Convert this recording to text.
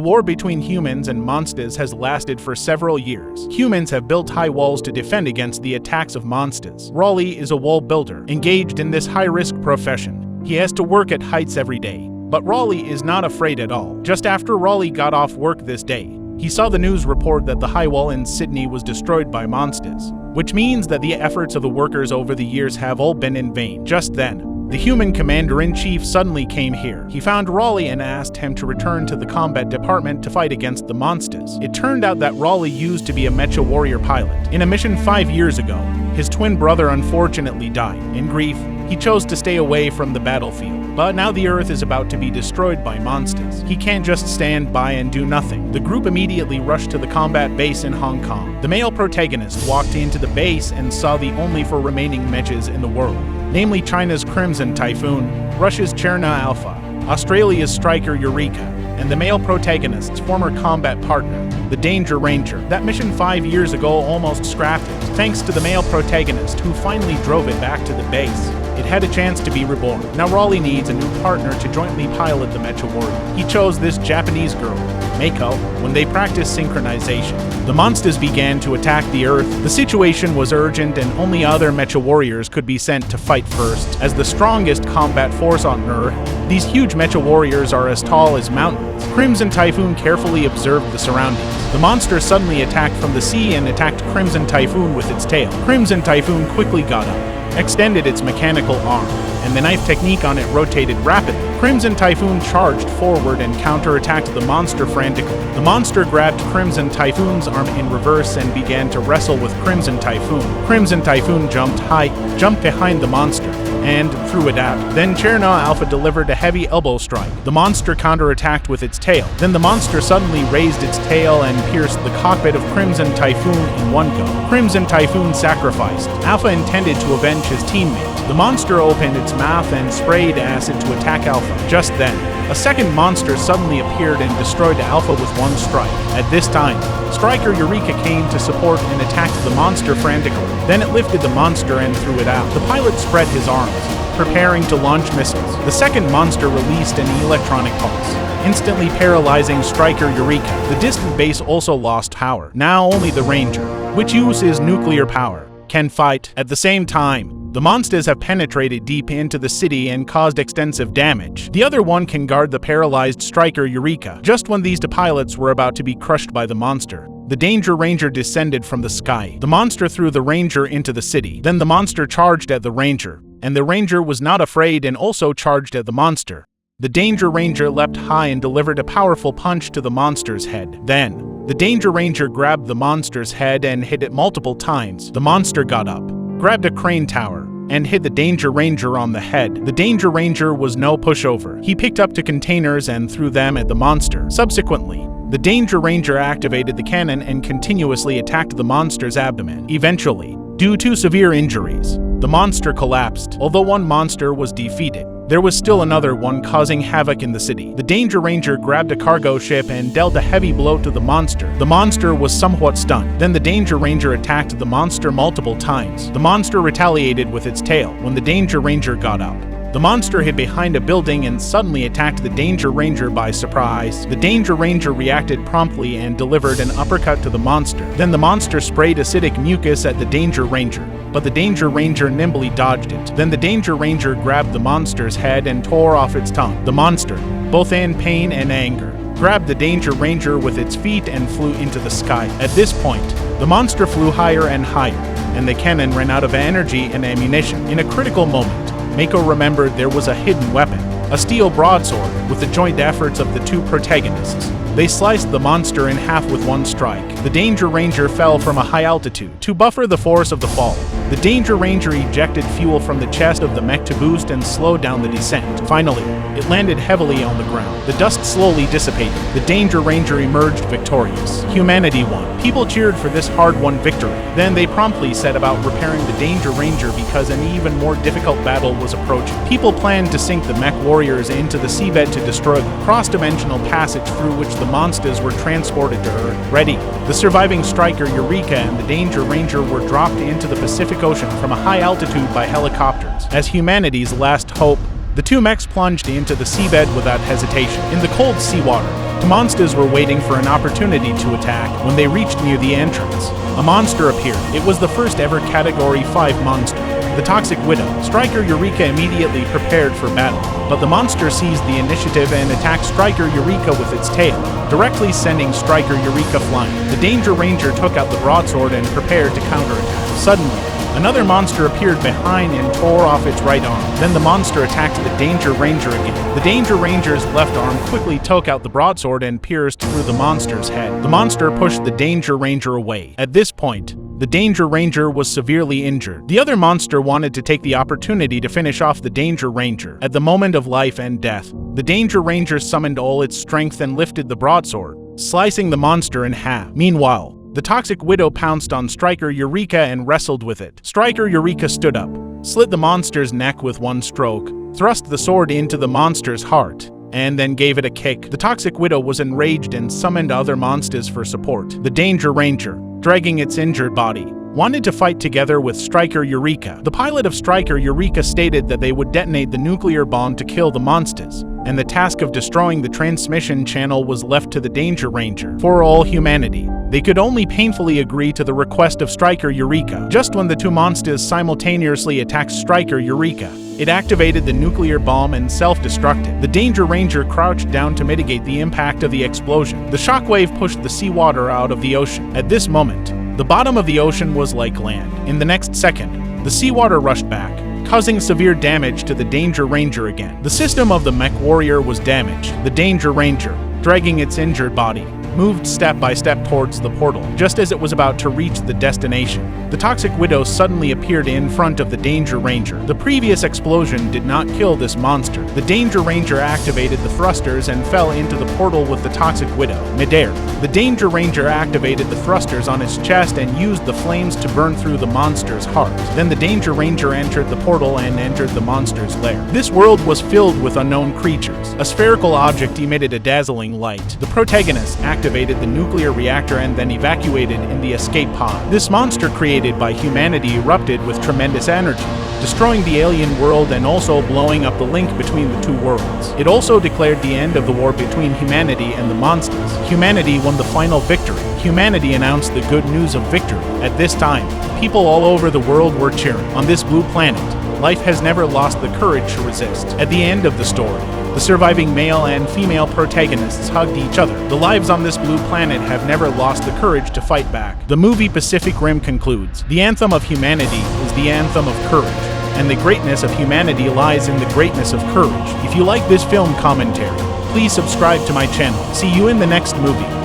war between humans and monsters has lasted for several years. Humans have built high walls to defend against the attacks of monsters. Raleigh is a wall builder, engaged in this high-risk profession. He has to work at heights every day. But Raleigh is not afraid at all. Just after Raleigh got off work this day, he saw the news report that the high wall in Sydney was destroyed by monsters, which means that the efforts of the workers over the years have all been in vain. Just then, the human commander-in-chief suddenly came here. He found Raleigh and asked him to return to the combat department to fight against the monsters. It turned out that Raleigh used to be a mecha warrior pilot. In a mission 5 years ago, his twin brother unfortunately died. In grief, he chose to stay away from the battlefield. But now the Earth is about to be destroyed by monsters. He can't just stand by and do nothing. The group immediately rushed to the combat base in Hong Kong. The male protagonist walked into the base and saw the only four remaining mechas in the world, namely China's Crimson Typhoon, Russia's Cherno Alpha, Australia's Striker Eureka, and the male protagonist's former combat partner, the Danger Ranger. That mission 5 years ago almost scrapped it. Thanks to the male protagonist who finally drove it back to the base, it had a chance to be reborn. Now Raleigh needs a new partner to jointly pilot the Mecha Warrior. He chose this Japanese girl, Meiko, when they practiced synchronization. The monsters began to attack the Earth. The situation was urgent and only other Mecha Warriors could be sent to fight first. As the strongest combat force on Earth, these huge Mecha Warriors are as tall as mountains. Crimson Typhoon carefully observed the surroundings. The monster suddenly attacked from the sea and attacked Crimson Typhoon with its tail. Crimson Typhoon quickly got up, extended its mechanical arm, and the knife technique on it rotated rapidly. Crimson Typhoon charged forward and counterattacked the monster frantically. The monster grabbed Crimson Typhoon's arm in reverse and began to wrestle with Crimson Typhoon. Crimson Typhoon jumped high, jumped behind the monster, and threw it out. Then Cherno Alpha delivered a heavy elbow strike. The monster counterattacked with its tail. Then the monster suddenly raised its tail and pierced the cockpit of Crimson Typhoon in one go. Crimson Typhoon sacrificed. Alpha intended to avenge his teammate. The monster opened its mouth and sprayed acid to attack Alpha. Just then, a second monster suddenly appeared and destroyed Alpha with one strike. At this time, Striker Eureka came to support and attacked the monster frantically. Then it lifted the monster and threw it out. The pilot spread his arms, preparing to launch missiles. The second monster released an electronic pulse, instantly paralyzing Striker Eureka. The distant base also lost power. Now only the Ranger, which uses nuclear power, can fight. At the same time, the monsters have penetrated deep into the city and caused extensive damage. The other one can guard the paralyzed Striker Eureka. Just when these two pilots were about to be crushed by the monster, the Danger Ranger descended from the sky. The monster threw the Ranger into the city. Then the monster charged at the Ranger, and the Ranger was not afraid and also charged at the monster. The Danger Ranger leapt high and delivered a powerful punch to the monster's head. Then, the Danger Ranger grabbed the monster's head and hit it multiple times. The monster got up, grabbed a crane tower, and hit the Danger Ranger on the head. The Danger Ranger was no pushover. He picked up two containers and threw them at the monster. Subsequently, the Danger Ranger activated the cannon and continuously attacked the monster's abdomen. Eventually, due to severe injuries, the monster collapsed. Although one monster was defeated, there was still another one causing havoc in the city. The Danger Ranger grabbed a cargo ship and dealt a heavy blow to the monster. The monster was somewhat stunned. Then the Danger Ranger attacked the monster multiple times. The monster retaliated with its tail. When the Danger Ranger got up, the monster hid behind a building and suddenly attacked the Danger Ranger by surprise. The Danger Ranger reacted promptly and delivered an uppercut to the monster. Then the monster sprayed acidic mucus at the Danger Ranger, but the Danger Ranger nimbly dodged it. Then the Danger Ranger grabbed the monster's head and tore off its tongue. The monster, both in pain and anger, grabbed the Danger Ranger with its feet and flew into the sky. At this point, the monster flew higher and higher, and the cannon ran out of energy and ammunition. In a critical moment, Mako remembered there was a hidden weapon, a steel broadsword. With the joint efforts of the two protagonists, they sliced the monster in half with one strike. The Danger Ranger fell from a high altitude. To buffer the force of the fall, the Danger Ranger ejected fuel from the chest of the mech to boost and slow down the descent. Finally, it landed heavily on the ground. The dust slowly dissipated. The Danger Ranger emerged victorious. Humanity won. People cheered for this hard-won victory. Then they promptly set about repairing the Danger Ranger because an even more difficult battle was approaching. People planned to sink the mech warriors into the seabed to destroy the cross-dimensional passage through which the monsters were transported to Earth. Ready, the surviving Striker Eureka and the Danger Ranger were dropped into the Pacific Ocean from a high altitude by helicopters. As humanity's last hope, The two mechs plunged into the seabed without hesitation. In the cold seawater, the monsters were waiting for an opportunity to attack. When they reached near the entrance, a monster appeared. It was the first ever Category 5 monster, the Toxic Widow. Striker Eureka immediately prepared for battle, but the monster seized the initiative and attacked Striker Eureka with its tail, directly sending Striker Eureka flying. The Danger Ranger took out the broadsword and prepared to counterattack. Suddenly, another monster appeared behind and tore off its right arm. Then the monster attacked the Danger Ranger again. The Danger Ranger's left arm quickly took out the broadsword and pierced through the monster's head. The monster pushed the Danger Ranger away. At this point, the Danger Ranger was severely injured. The other monster wanted to take the opportunity to finish off the Danger Ranger. At the moment of life and death, the Danger Ranger summoned all its strength and lifted the broadsword, slicing the monster in half. Meanwhile, the Toxic Widow pounced on Striker Eureka and wrestled with it. Striker Eureka stood up, slit the monster's neck with one stroke, thrust the sword into the monster's heart, and then gave it a kick. The Toxic Widow was enraged and summoned other monsters for support. The Danger Ranger, dragging its injured body, wanted to fight together with Striker Eureka. The pilot of Striker Eureka stated that they would detonate the nuclear bomb to kill the monsters, and the task of destroying the transmission channel was left to the Danger Ranger. For all humanity, they could only painfully agree to the request of Striker Eureka. Just when the two monsters simultaneously attacked Striker Eureka, it activated the nuclear bomb and self-destructed. The Danger Ranger crouched down to mitigate the impact of the explosion. The shockwave pushed the seawater out of the ocean. At this moment, the bottom of the ocean was like land. In the next second, the seawater rushed back, causing severe damage to the Danger Ranger again. The system of the mechwarrior was damaged. The Danger Ranger, dragging its injured body, moved step by step towards the portal. Just as it was about to reach the destination, the Toxic Widow suddenly appeared in front of the Danger Ranger. The previous explosion did not kill this monster. The Danger Ranger activated the thrusters and fell into the portal with the Toxic Widow. Midair, the Danger Ranger activated the thrusters on its chest and used the flames to burn through the monster's heart. Then the Danger Ranger entered the portal and entered the monster's lair. This world was filled with unknown creatures. A spherical object emitted a dazzling light. The protagonist activated the nuclear reactor and then evacuated in the escape pod. This monster created by humanity erupted with tremendous energy, destroying the alien world and also blowing up the link between the two worlds. It also declared the end of the war between humanity and the monsters. Humanity won the final victory. Humanity announced the good news of victory. At this time, people all over the world were cheering. On this blue planet, life has never lost the courage to resist. At the end of the story, the surviving male and female protagonists hugged each other. The lives on this blue planet have never lost the courage to fight back. The movie Pacific Rim concludes, "The anthem of humanity is the anthem of courage, and the greatness of humanity lies in the greatness of courage." If you like this film commentary, please subscribe to my channel. See you in the next movie.